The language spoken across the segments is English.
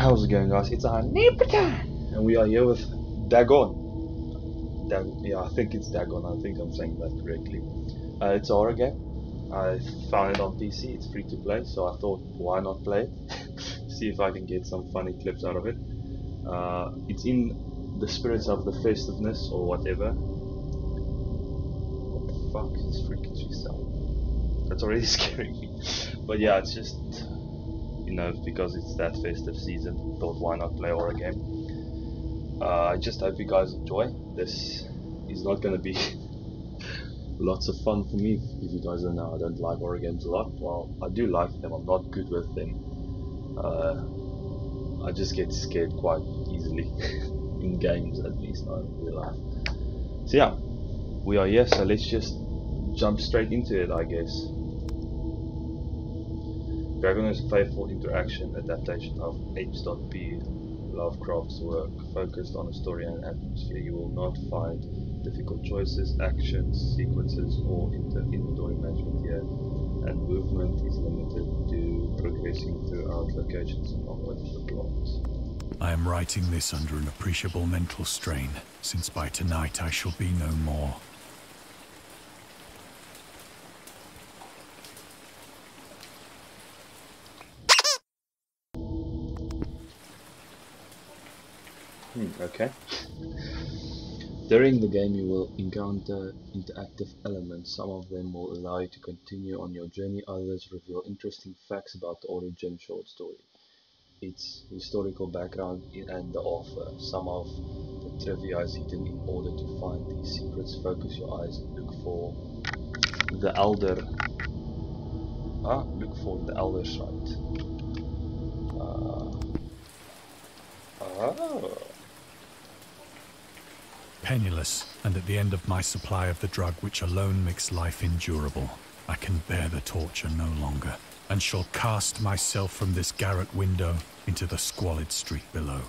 How's it going, guys? It's Omnipotent, and we are here with Dagon. Yeah, I think it's Dagon. I think I'm saying that correctly. It's a horror game. I found it on PC. It's free to play, so I thought, why not play it? See if I can get some funny clips out of it. It's in the spirits of the festiveness or whatever. What the fuck is freaking tree sound? That's already scaring me. But yeah, it's just, you know, because it's that festive season, thought why not play a horror game. I just hope you guys enjoy. This is not going to be lots of fun for me. If you guys don't know, I don't like horror games a lot. Well, I do like them, I'm not good with them. I just get scared quite easily in games, at least, not in real life. So yeah, we are here, so let's just jump straight into it, I guess. Dagon is a faithful interaction adaptation of H.P. Lovecraft's work, focused on a story and atmosphere. You will not find difficult choices, actions, sequences, or inventory management here, and movement is limited to progressing throughout locations along with the plot. I am writing this under an appreciable mental strain, since by tonight I shall be no more. Okay. During the game you will encounter interactive elements. Some of them will allow you to continue on your journey, others reveal interesting facts about the origin short story, its historical background and the author. Some of the trivia is hidden. In order to find these secrets, focus your eyes and look for the elder site. Penniless, and at the end of my supply of the drug which alone makes life endurable, I can bear the torture no longer, and shall cast myself from this garret window into the squalid street below.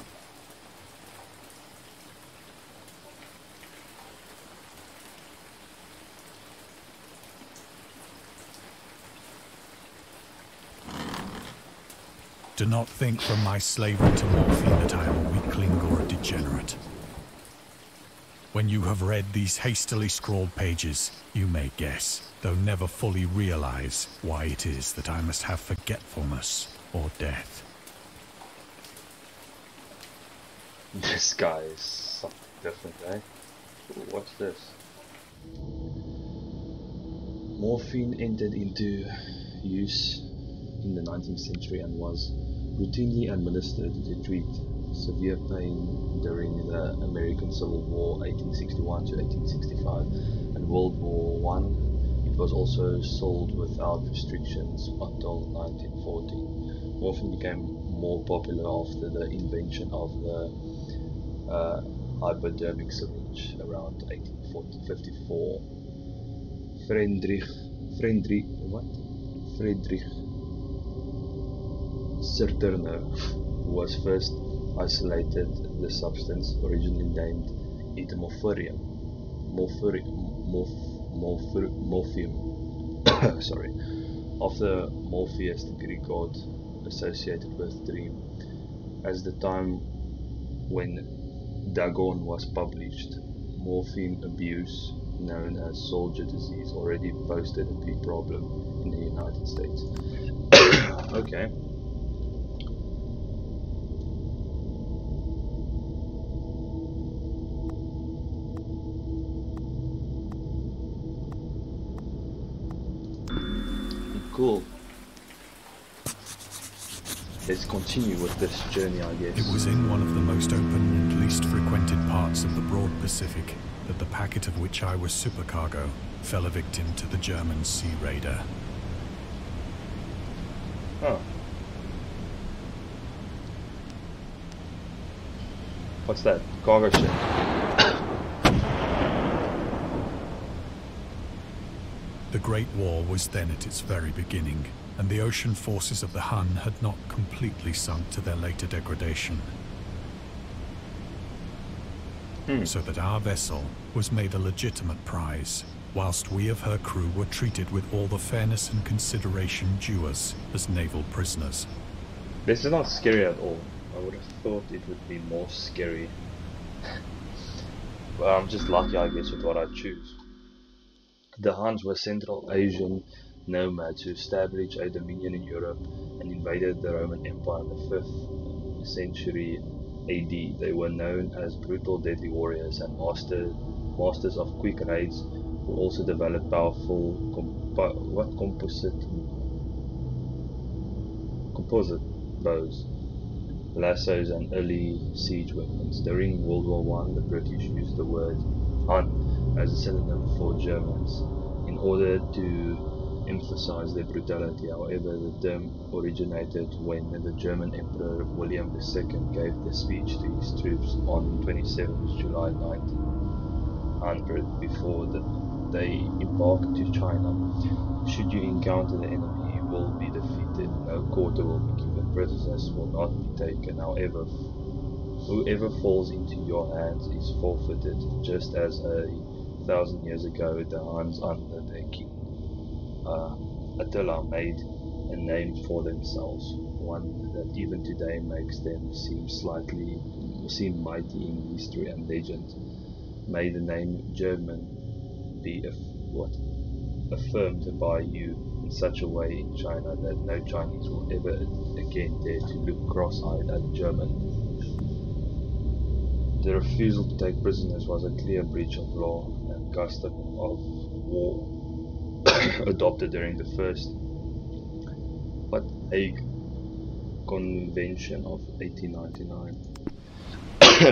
Do not think from my slavery to morphine that I am a weakling or a degenerate. When you have read these hastily scrawled pages, you may guess, though never fully realize, why it is that I must have forgetfulness or death. This guy is something different, eh? What's this? Morphine entered into use in the 19th century and was routinely administered to treat severe pain during the American Civil War 1861 to 1865 and World War I. It was also sold without restrictions until 1914. Morphine became more popular after the invention of the hypodermic syringe around 1854. Friedrich Serturner was first isolated the substance, originally named morphium. Sorry, after Morpheus, the Greek god associated with dream. As the time when Dagon was published, morphine abuse, known as soldier disease, already posted a big problem in the United States. Okay. Cool. Let's continue with this journey, I guess. It was in one of the most open and least frequented parts of the broad Pacific that the packet of which I was supercargo fell a victim to the German sea raider. Oh. What's that? Cargo ship. The Great War was then at its very beginning, and the ocean forces of the Hun had not completely sunk to their later degradation. So that our vessel was made a legitimate prize, whilst we of her crew were treated with all the fairness and consideration due us as naval prisoners. This is not scary at all. I would have thought it would be more scary. But I'm just lucky, I guess, with what I choose. The Huns were Central Asian nomads who established a dominion in Europe and invaded the Roman Empire in the 5th century AD. They were known as brutal, deadly warriors and masters of quick raids, who also developed powerful composite bows, lassos and early siege weapons. During World War I, the British used the word Hun as a synonym for Germans in order to emphasize their brutality. However, the term originated when the German Emperor William II gave the speech to his troops on 27 July 1900 before they embarked to China. Should you encounter the enemy, you will be defeated. No quarter will be given. Prisoners will not be taken. However, whoever falls into your hands is forfeited, just as 1,000 years ago the Huns under their king Attila made a name for themselves, one that even today makes them seem mighty in history and legend. May the name German be affirmed by you in such a way in China that no Chinese will ever again dare to look cross-eyed at German. The refusal to take prisoners was a clear breach of law and custom of war adopted during the first Hague Convention of 1899.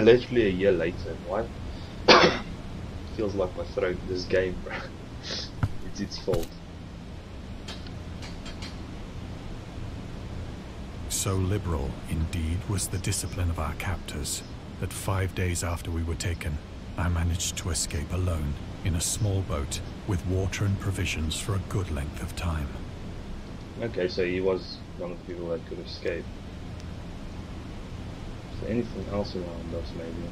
Literally a year later. What? Feels like my throat. This game, bro. It's its fault. So liberal, indeed, was the discipline of our captors that 5 days after we were taken, I managed to escape alone in a small boat with water and provisions for a good length of time. Okay, so he was one of the people that could escape. Is there anything else around us, maybe?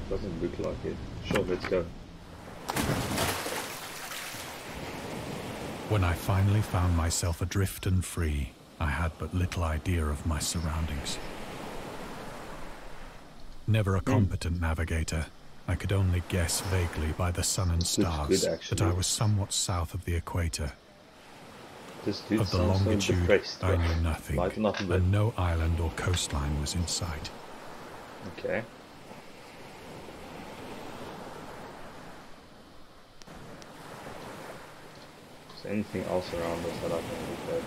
Doesn't look like it. Sure, let's go. When I finally found myself adrift and free, I had but little idea of my surroundings. Never a competent navigator, I could only guess vaguely by the sun and stars that I was somewhat south of the equator. Of the longitude, I knew nothing, and no island or coastline was in sight. Okay. Is there anything else around us that I can look at?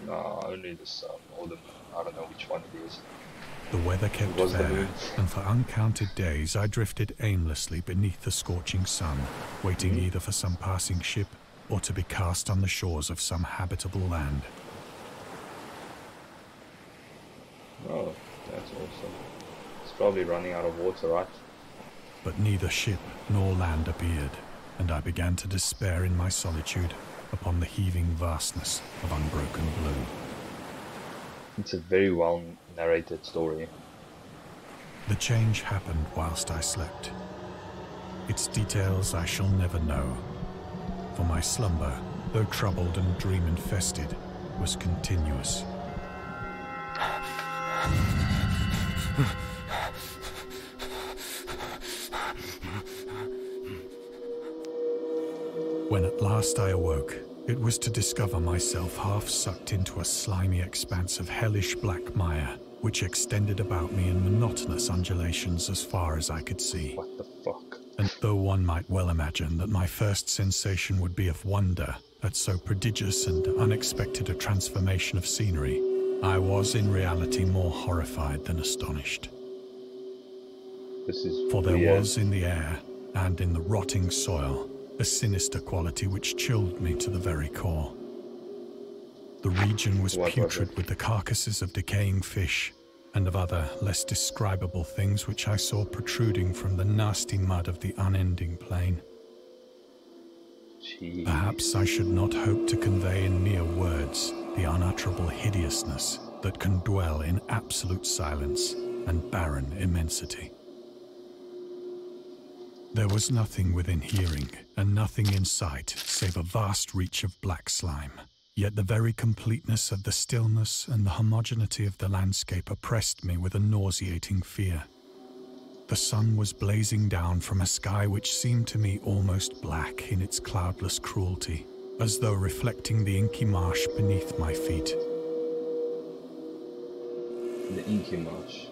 No, only the sun or the moon. I don't know which one it is. The weather kept fair, and for uncounted days I drifted aimlessly beneath the scorching sun, waiting either for some passing ship or to be cast on the shores of some habitable land. Oh, that's awesome. It's probably running out of water, right? But neither ship nor land appeared, and I began to despair in my solitude upon the heaving vastness of unbroken blue. It's a very well narrated story. The change happened whilst I slept. Its details I shall never know, for my slumber, though troubled and dream-infested, was continuous. When at last I awoke, it was to discover myself half sucked into a slimy expanse of hellish black mire, which extended about me in monotonous undulations as far as I could see. What the fuck? And though one might well imagine that my first sensation would be of wonder at so prodigious and unexpected a transformation of scenery, I was in reality more horrified than astonished. For there was in the air, and in the rotting soil, a sinister quality which chilled me to the very core. The region was putrid with the carcasses of decaying fish, and of other, less describable things which I saw protruding from the nasty mud of the unending plain. Jeez. Perhaps I should not hope to convey in mere words the unutterable hideousness that can dwell in absolute silence and barren immensity. There was nothing within hearing, and nothing in sight, save a vast reach of black slime, Yet the very completeness of the stillness and the homogeneity of the landscape oppressed me with a nauseating fear. The sun was blazing down from a sky which seemed to me almost black in its cloudless cruelty, as though reflecting the inky marsh beneath my feet. The inky marsh.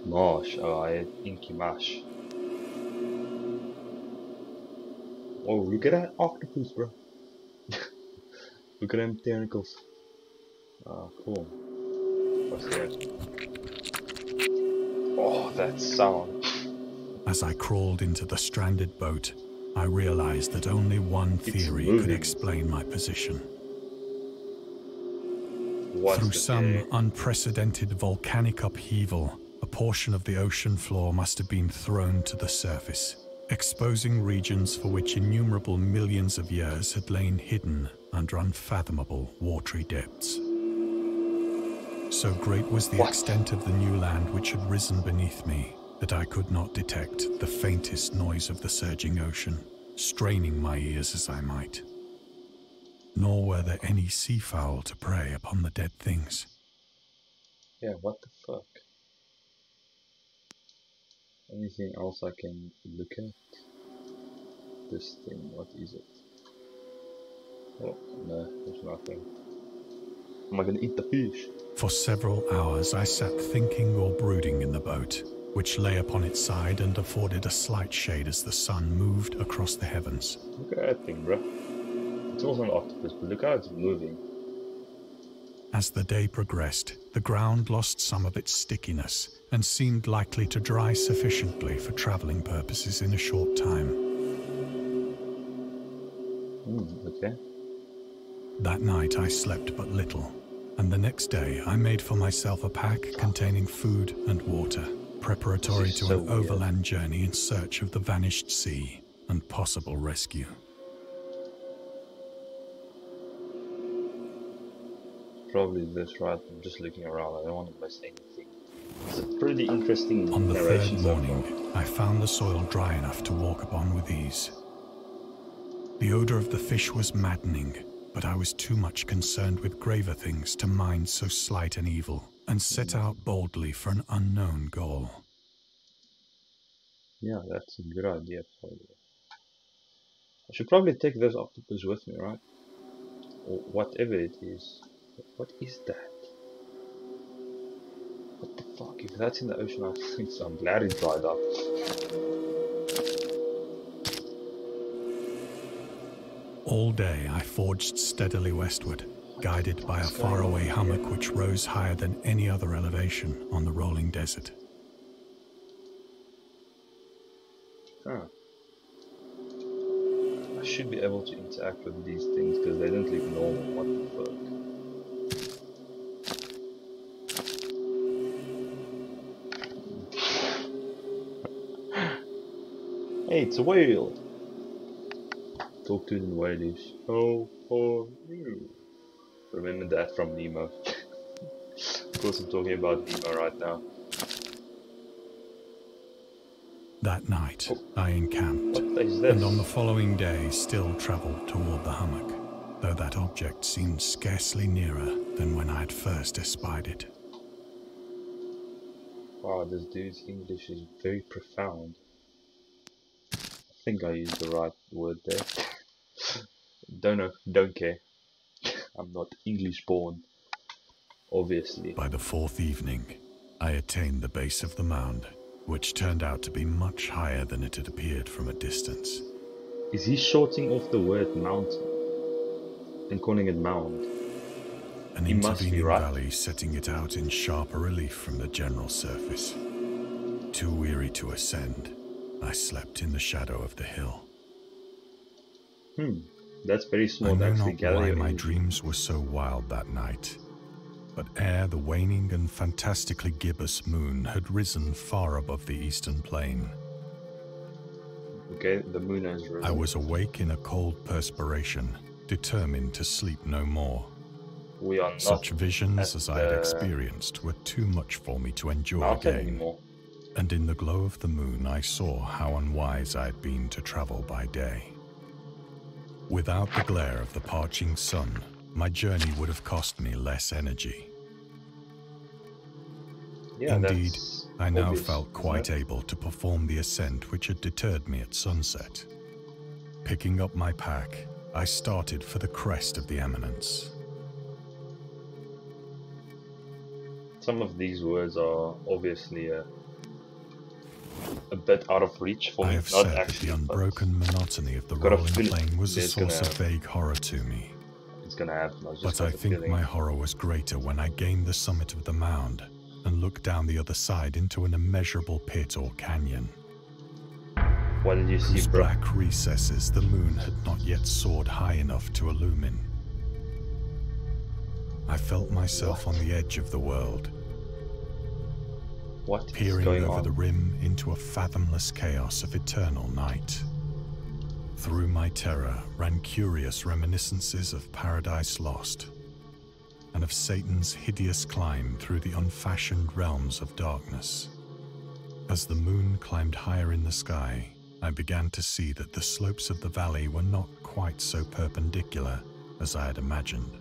Marsh, oh, I had inky marsh. Oh, look at that octopus, bro. Look at them tentacles. Ah, cool. What's that? Oh, that sound. As I crawled into the stranded boat, I realized that only one theory could explain my position. Through some unprecedented volcanic upheaval, a portion of the ocean floor must have been thrown to the surface, exposing regions for which innumerable millions of years had lain hidden under unfathomable watery depths. So great was the extent of the new land which had risen beneath me that I could not detect the faintest noise of the surging ocean, straining my ears as I might. Nor were there any seafowl to prey upon the dead things. Yeah, what the fuck? Anything else I can look at? This thing, what is it? Oh, no, there's nothing. Am I gonna eat the fish? For several hours I sat thinking or brooding in the boat, which lay upon its side and afforded a slight shade as the sun moved across the heavens. Look at that thing, bro. It's also an octopus, but look how it's moving. As the day progressed, the ground lost some of its stickiness and seemed likely to dry sufficiently for traveling purposes in a short time. Okay. That night I slept but little, and the next day I made for myself a pack containing food and water, preparatory to an overland journey in search of the vanished sea and possible rescue. Probably this, right? I'm just looking around, I don't want to miss anything. It's a pretty interesting On the narration third morning, I found the soil dry enough to walk upon with ease. The odor of the fish was maddening, but I was too much concerned with graver things to mind so slight an evil, and set out boldly for an unknown goal. Yeah, that's a good idea for you. I should probably take this octopus with me, right? Or whatever it is. What is that? What the fuck? If that's in the ocean, I think so. I'm glad it dried up. All day I forged steadily westward, guided by a faraway hummock which rose higher than any other elevation on the rolling desert. Huh. I should be able to interact with these things because they don't look normal. What the fuck? Hey, it's a whale! Talk to the whalish. Oh, for you. Remember that from Nemo. Of course I'm talking about Nemo right now. That night, I encamped, What is this? and on the following day still travelled toward the hummock, though that object seemed scarcely nearer than when I had first espied it. Wow, this dude's English is very profound. I think I used the right word there. Don't know, don't care. I'm not English born, obviously. By the fourth evening, I attained the base of the mound, which turned out to be much higher than it had appeared from a distance. Is he shorting off the word mountain and calling it mound? An intervening valley setting it out in sharper relief from the general surface. Too weary to ascend, I slept in the shadow of the hill. That's very small. I know That's not the gallery. why my dreams were so wild that night, but ere the waning and fantastically gibbous moon had risen far above the eastern plain. Okay, the moon has risen. I was awake in a cold perspiration, determined to sleep no more. We are not Such visions as I had experienced were too much for me to endure again. Anymore. And in the glow of the moon I saw how unwise I had been to travel by day. Without the glare of the parching sun, my journey would have cost me less energy. Yeah, Indeed, that's I now obvious, felt quite able to perform the ascent which had deterred me at sunset. Picking up my pack, I started for the crest of the eminence. Some of these words are obviously a bit out of reach for I me. have Not said that actually, the unbroken monotony of the got a rolling feeling plain was a there's gonna source of vague horror to me. it's gonna happen. I just But got I a think feeling. my horror was greater when I gained the summit of the mound and looked down the other side into an immeasurable pit or canyon, What did you see, whose bro? black recesses the moon had not yet soared high enough to illumine. I felt myself on the edge of the world, What is peering going over on? the rim into a fathomless chaos of eternal night. Through my terror ran curious reminiscences of Paradise Lost, and of Satan's hideous climb through the unfashioned realms of darkness. As the moon climbed higher in the sky, I began to see that the slopes of the valley were not quite so perpendicular as I had imagined.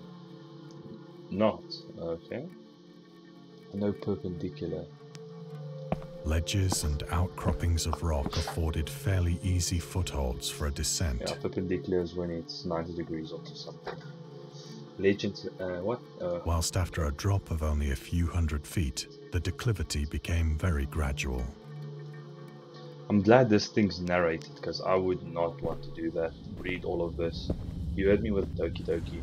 Not okay. No perpendicular. Ledges and outcroppings of rock afforded fairly easy footholds for a descent. Yeah, perpendicular is when it's 90 degrees or something. Legends, what? Whilst after a drop of only a few hundred feet, the declivity became very gradual. I'm glad this thing's narrated, because I would not want to do that. Read all of this. You heard me with Doki Doki.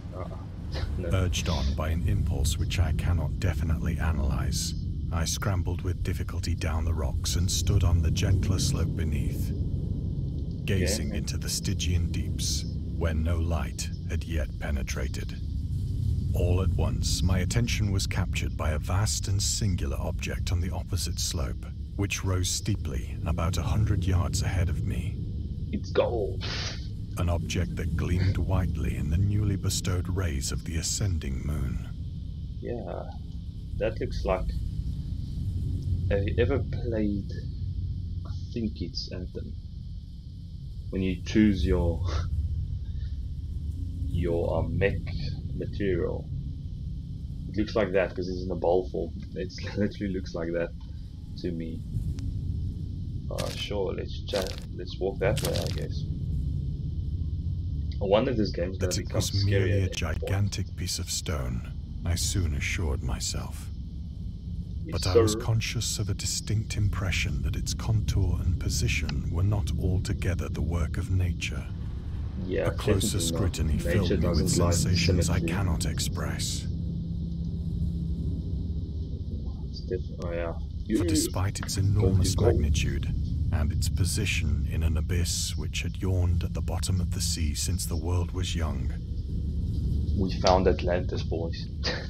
No. Urged on by an impulse which I cannot definitely analyze, I scrambled with difficulty down the rocks and stood on the gentler slope beneath, gazing into the Stygian deeps, where no light had yet penetrated. All at once, my attention was captured by a vast and singular object on the opposite slope, which rose steeply about 100 yards ahead of me. It's gold. An object that gleamed whitely in the newly bestowed rays of the ascending moon. Yeah, that looks like... Have you ever played... I think it's Anthem. When you choose your mech material. It looks like that because it's in a bowl form. It literally looks like that to me. Sure, let's walk that way, I guess. I wonder if this game's going That to it become was scary merely a at any point. gigantic piece of stone, I soon assured myself. Yes, But I was sir. conscious of a distinct impression that its contour and position were not altogether the work of nature. Yeah, A closer definitely not. scrutiny Nature filled me with doesn't like sensations I symmetry. cannot express. Oh yeah. For despite its enormous magnitude and its position in an abyss which had yawned at the bottom of the sea since the world was young, We found Atlantis, boys.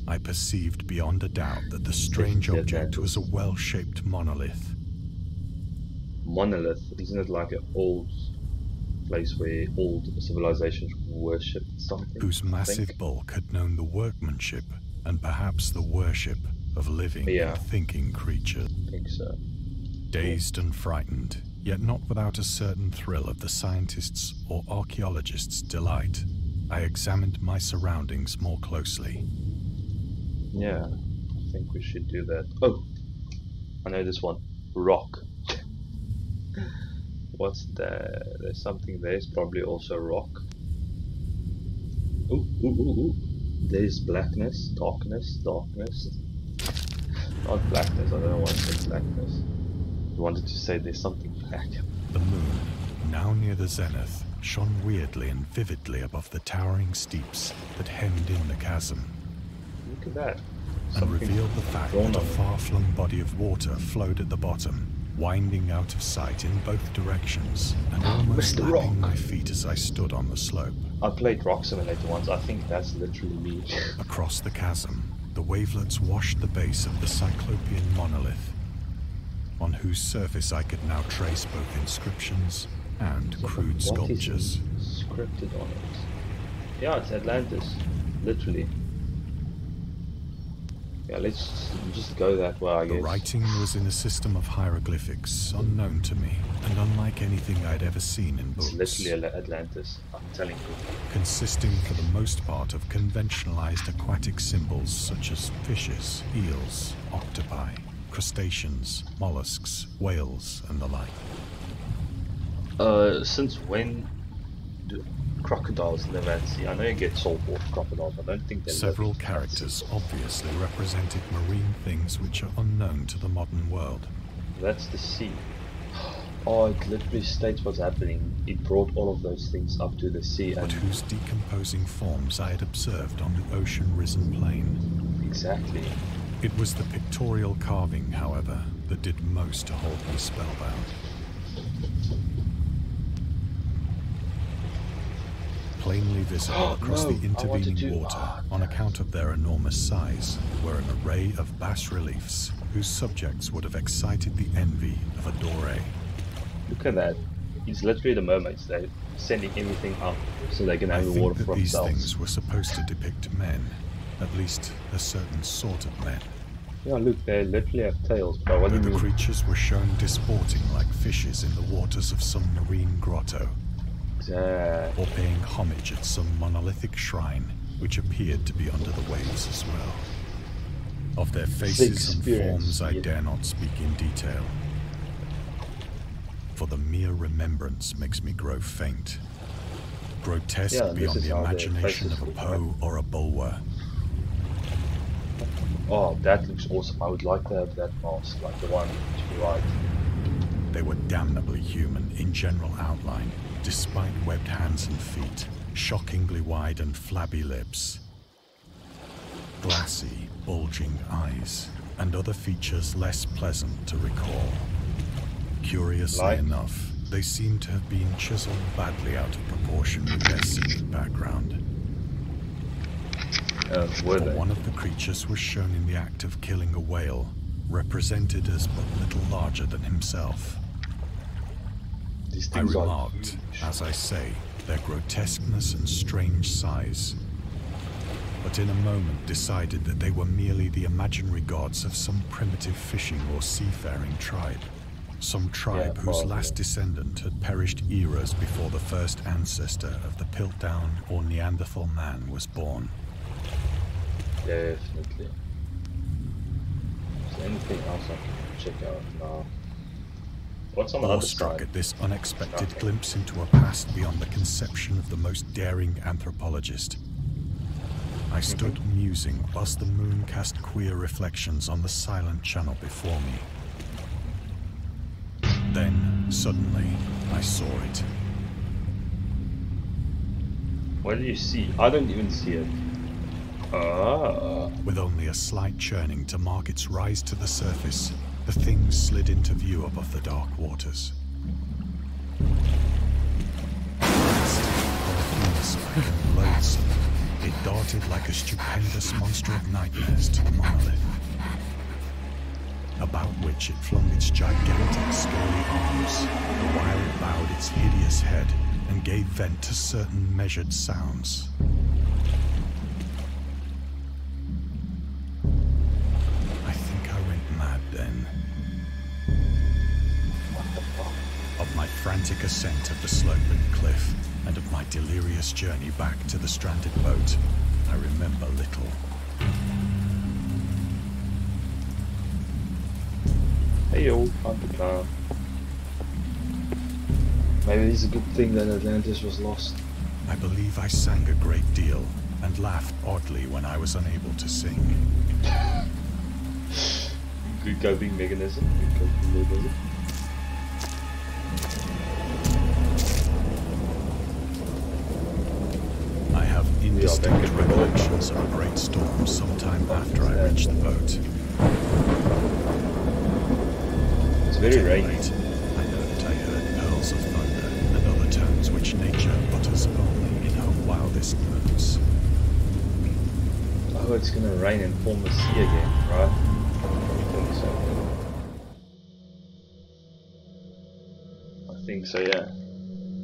I perceived beyond a doubt that the strange Definitely object Atlantis. was a well-shaped monolith. Monolith, isn't it like an old place where old civilizations worshipped something? Whose I massive think? bulk had known the workmanship and perhaps the worship of living Yeah. and thinking creatures. I think so. Dazed and frightened, yet not without a certain thrill of the scientist's or archaeologist's delight, I examined my surroundings more closely. Yeah, I think we should do that. Oh, I know this one. Rock. What's that? There's something there. It's probably also rock. Ooh, ooh, ooh, ooh. There's blackness, darkness. Not blackness, I don't know why I said blackness. I wanted to say there's something black. The moon, now near the zenith, shone weirdly and vividly above the towering steeps that hemmed in the chasm, Look at that. and Something revealed the fact drawn that a on it. far-flung body of water flowed at the bottom, winding out of sight in both directions, and almost Mr. lapping Rock. my feet as I stood on the slope. I played Rock Simulator once. I think that's literally me. Across the chasm, the wavelets washed the base of the Cyclopean monolith, on whose surface I could now trace both inscriptions and crude What sculptures. is scripted on it? Yeah, it's Atlantis. Literally. Yeah, let's just go that way, I guess. The writing was in a system of hieroglyphics unknown to me and unlike anything I'd ever seen in books. It's literally Atlantis, I'm telling you. Consisting for the most part of conventionalized aquatic symbols such as fishes, eels, octopi, crustaceans, mollusks, whales, and the like. Since when do crocodiles live at sea? I know you get saltwater crocodiles, I don't think they Several live characters obviously represented marine things which are unknown to the modern world. That's the sea. Oh, it literally states what's happening. It brought all of those things up to the sea, But and whose decomposing forms I had observed on the ocean-risen plain. exactly. It was the pictorial carving, however, that did most to hold me spellbound. Plainly visible across the intervening water, on account of their enormous size, were an array of bas-reliefs whose subjects would have excited the envy of a Doré. Look at that. It's literally the mermaids. They're sending everything up so they can I have the think water that for these themselves. things were supposed to depict men, at least a certain sort of men. Yeah, look, they literally have tails, but what do Though you the mean? creatures were shown disporting like fishes in the waters of some marine grotto, or paying homage at some monolithic shrine which appeared to be under the waves as well. Of their faces and forms I dare not speak in detail, for the mere remembrance makes me grow faint. Grotesque beyond the imagination of a Poe or a Bulwer. Oh, that looks awesome. I would like to have that mask, like the one to the right. They were damnably human in general outline, despite webbed hands and feet, shockingly wide and flabby lips, glassy, bulging eyes, and other features less pleasant to recall. Curiously enough, they seem to have been chiseled badly out of proportion with their scenic background. For one of the creatures was shown in the act of killing a whale, represented as but little larger than himself. I remarked, as I say, their grotesqueness and strange size, but in a moment decided that they were merely the imaginary gods of some primitive fishing or seafaring tribe. Some tribe whose last descendant had perished eras before the first ancestor of the Piltdown or Neanderthal man was born. Definitely. Is there anything else I can check out now? What's on the other side? Awestruck at this unexpected glimpse into a past beyond the conception of the most daring anthropologist, I stood musing whilst the moon cast queer reflections on the silent channel before me. Then, suddenly, I saw it. What do you see? I don't even see it. With only a slight churning to mark its rise to the surface, the thing slid into view above the dark waters. Like and loathsome, it darted like a stupendous monster of nightmares to the monolith, about which it flung its gigantic scaly arms, the while it bowed its hideous head and gave vent to certain measured sounds. I think I went mad then. Of my frantic ascent of the sloping cliff, and of my delirious journey back to the stranded boat, I remember little. Hey yo, time. Maybe it's a good thing that Atlantis was lost. I believe I sang a great deal, and laughed oddly when I was unable to sing. Good coping mechanism. Good coping mechanism. I have indistinct recollections of a great storm sometime after I reached the boat. It's very rainy. I note I heard pearls of thunder and other tones which nature utters only in her wildest moods. Oh, it's gonna rain and form the sea again, right? I think so, yeah.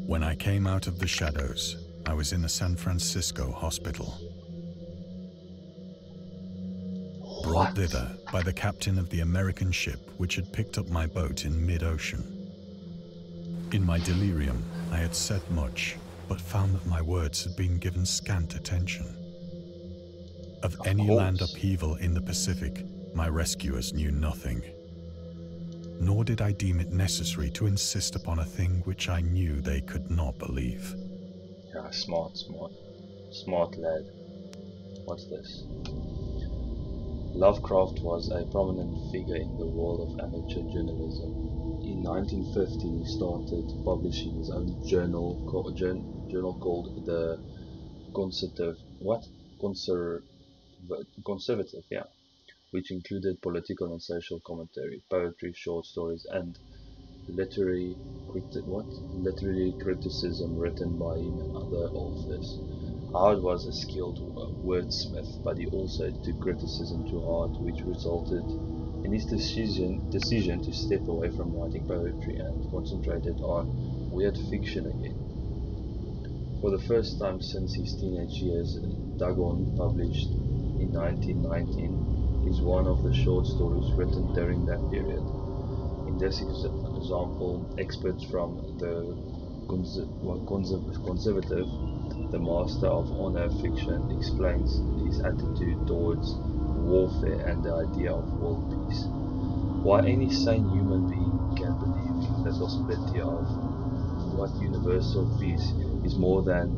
When I came out of the shadows, I was in a San Francisco hospital. Broad brought thither by the captain of the American ship which had picked up my boat in mid-ocean. In my delirium, I had said much, but found that my words had been given scant attention. Of any land upheaval in the Pacific, my rescuers knew nothing. Nor did I deem it necessary to insist upon a thing which I knew they could not believe. Yeah, smart lad. What's this? Lovecraft was a prominent figure in the world of amateur journalism. In 1950, he started publishing his own journal called the Conservative, yeah, which included political and social commentary, poetry, short stories, and literary criticism written by him and other authors. Howard was a skilled wordsmith, but he also took criticism to heart, which resulted in his decision to step away from writing poetry and concentrated on weird fiction again. For the first time since his teenage years, Dagon, published in 1919, is one of the short stories written during that period. In this example, experts from the Conservative, the master of honor fiction, explains his attitude towards warfare and the idea of world peace. While any sane human being can believe in the possibility of what universal peace is more than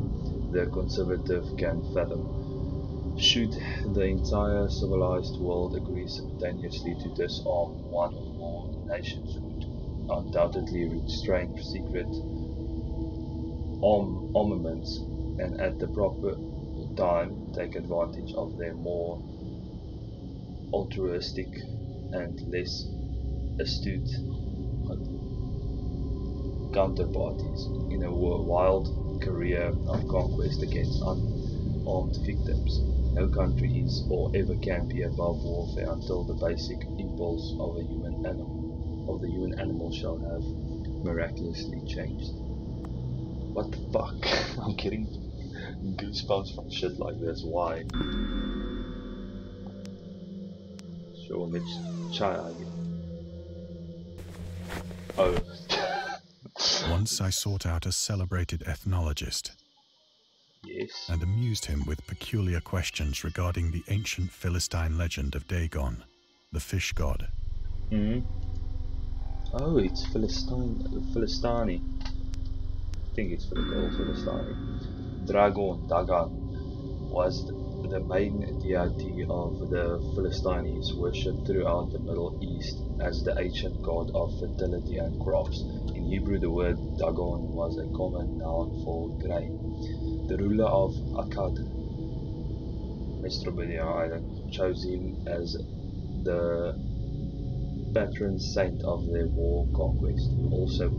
the Conservative can fathom, should the entire civilized world agree simultaneously to disarm one or more nations would undoubtedly restrain secret armaments and at the proper time take advantage of their more altruistic and less astute counterparties in a wild career of conquest against unarmed victims. No country is or ever can be above warfare until the basic impulse of the human animal shall have miraculously changed. What the fuck? I'm getting goosebumps from shit like this. Why? Sure, let's try again. Oh. Once I sought out a celebrated ethnologist. Yes. And amused him with peculiar questions regarding the ancient Philistine legend of Dagon, the fish god. Oh, it's Philistani. I think it's called Philistani. Dagon was the main deity of the Philistines, worshipped throughout the Middle East as the ancient god of fertility and crops. In Hebrew, the word Dagon was a common noun for grain. The ruler of Akkad, Mesopotamian island, chose him as the patron saint of their war conquest. He also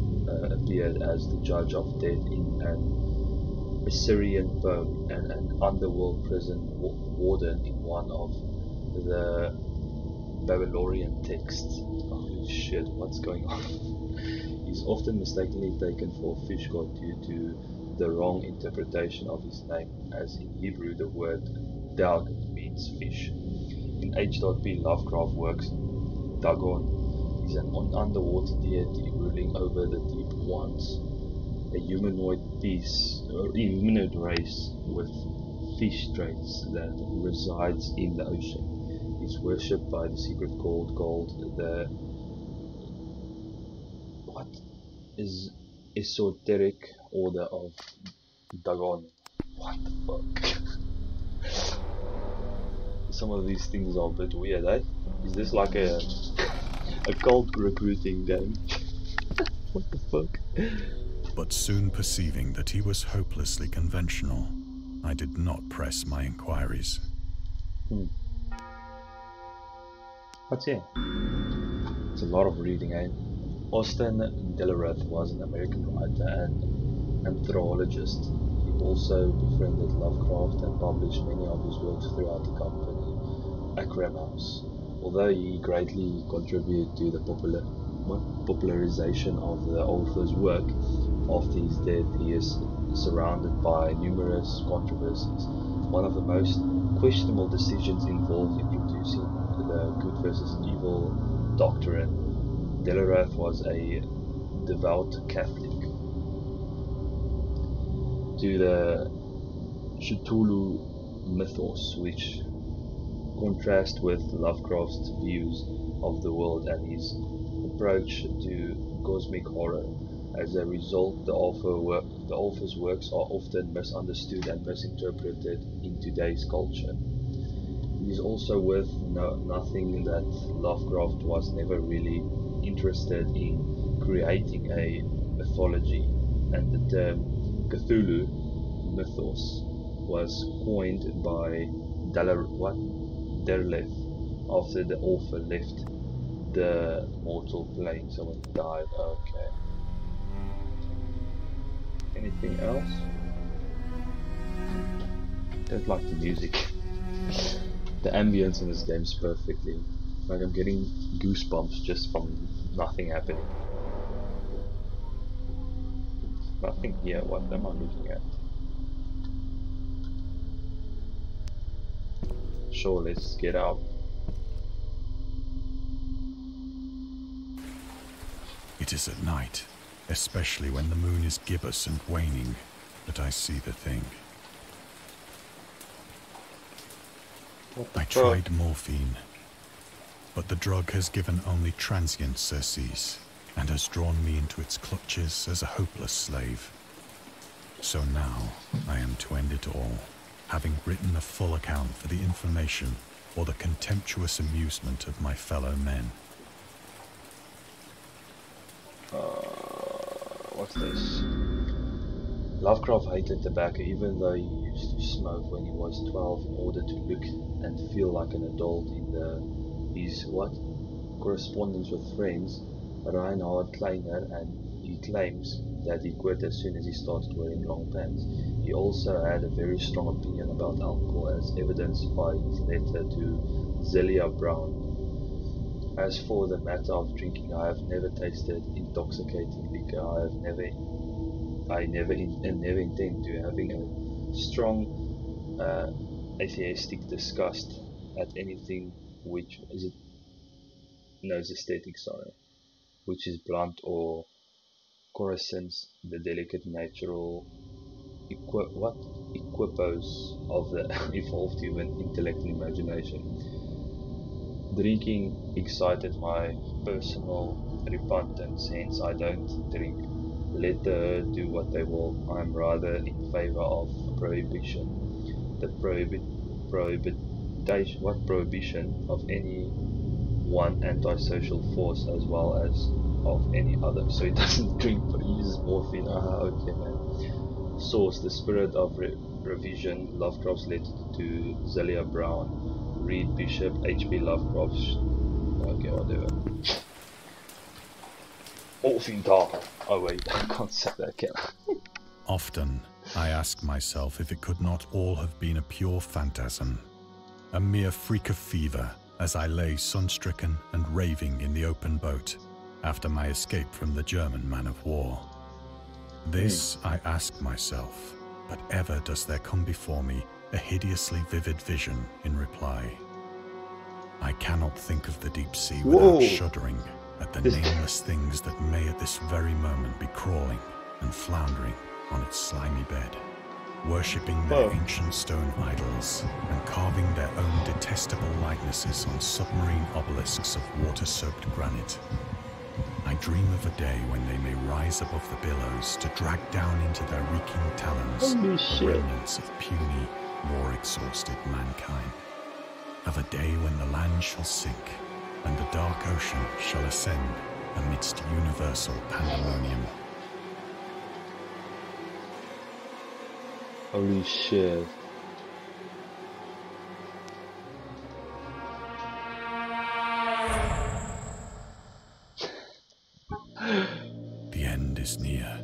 appeared as the judge of death in an Assyrian poem and an underworld prison warden in one of the Babylonian texts. Holy shit, what's going on? He's often mistakenly taken for a fish god due to the wrong interpretation of his name, as in Hebrew the word Dagon means fish. In H.P. Lovecraft works, Dagon is an underwater deity ruling over the deep ones, a humanoid race with fish traits that resides in the ocean. Is worshipped by the secret cult called the esoteric order of Dagon. What the fuck? Some of these things are a bit weird, eh? Is this like a cult recruiting game? What the fuck? But soon perceiving that he was hopelessly conventional, I did not press my inquiries. What's here? It's a lot of reading, eh? Austin Delareth was an American writer and anthropologist. He also befriended Lovecraft and published many of his works throughout the company Akram House. Although he greatly contributed to the popularization of the author's work, after his death he is surrounded by numerous controversies. One of the most questionable decisions involved in producing the the good versus evil doctrine, Delarath was a devout Catholic. To the Cthulhu mythos, which contrast with Lovecraft's views of the world and his approach to cosmic horror. As a result, the author's works are often misunderstood and misinterpreted in today's culture. It is also worth noting that Lovecraft was never really interested in creating a mythology, and the term Cthulhu mythos was coined by Derleth after the author left the mortal plane. Someone died. Okay. Anything else? Don't like the music. The ambience in this game is perfectly. Like I'm getting goosebumps just from nothing happening. Nothing here. What am I looking at? Sure, let's get out. It is at night, especially when the moon is gibbous and waning, that I see the thing. I tried morphine, but the drug has given only transient surcease, and has drawn me into its clutches as a hopeless slave. So now I am to end it all, having written a full account for the information or the contemptuous amusement of my fellow men. What's this? Lovecraft hated tobacco, even though he used to smoke when he was 12 in order to look and feel like an adult in his correspondence with friends, Reinhard Kleiner, and he claims that he quit as soon as he started wearing long pants. He also had a very strong opinion about alcohol, as evidenced by his letter to Zelia Brown. As for the matter of drinking, I have never tasted intoxicating liquor. I never intend to. Having a strong atheistic disgust at anything which is which is blunt or coruscates the delicate natural equipoise of the evolved human intellect and imagination. Drinking excited my personal repentance, hence I don't drink. Let the herd do what they will. I am rather in favor of prohibition. The prohibition of any one antisocial force as well as of any other. So he doesn't drink, but he uses morphine. Okay, man. Source: The Spirit of Revision, Lovecraft's letter to Zelia Brown. Read Bishop H.P. Lovecraft's. Okay, whatever. Morphine talk. Oh wait, I can't say that, can I? Often, I ask myself if it could not all have been a pure phantasm, a mere freak of fever, as I lay sun-stricken and raving in the open boat after my escape from the German man-of-war. This I ask myself, but ever does there come before me a hideously vivid vision in reply. I cannot think of the deep sea without shuddering at the nameless things that may at this very moment be crawling and floundering on its slimy bed, worshipping their ancient stone idols and carving their own detestable likenesses on submarine obelisks of water-soaked granite. I dream of a day when they may rise above the billows to drag down into their reeking talons the remnants of puny, war-exhausted mankind. Of a day when the land shall sink and the dark ocean shall ascend amidst universal pandemonium. Holy shit. The end is near.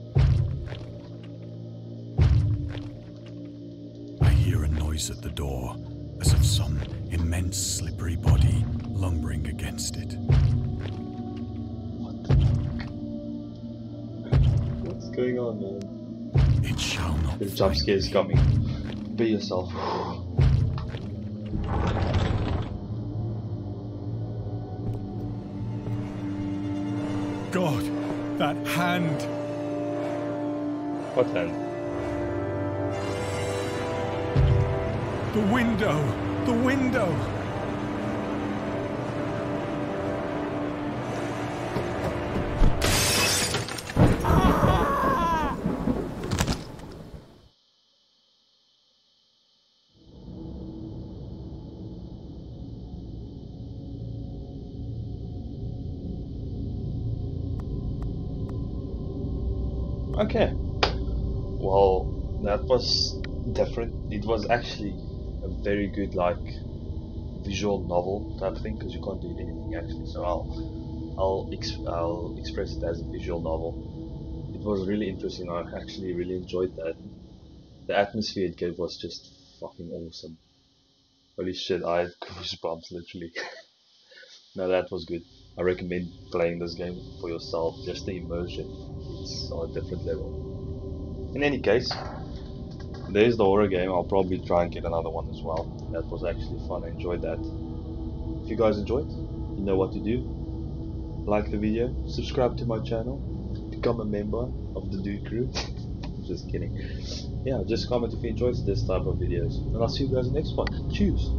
I hear a noise at the door, as of some immense slippery body lumbering against it. What the fuck? What's going on, man? It shall not. The jump scare is coming. Be yourself. God, that hand. What hand? The window. The window. Okay. Well, that was different. It was actually a very good, like, visual novel type thing, because you can't do anything actually. So I'll express it as a visual novel. It was really interesting. I actually really enjoyed that. The atmosphere it gave was just fucking awesome. Holy shit, I had goosebumps literally. No, that was good. I recommend playing this game for yourself. Just the immersion. It's on a different level. In any case, there's the horror game. I'll probably try and get another one as well. That was actually fun. I enjoyed that. If you guys enjoyed, you know what to do. Like the video, subscribe to my channel, become a member of the Dude Crew. Just kidding. Yeah, just comment if you enjoyed this type of videos. And I'll see you guys in the next one. Cheers!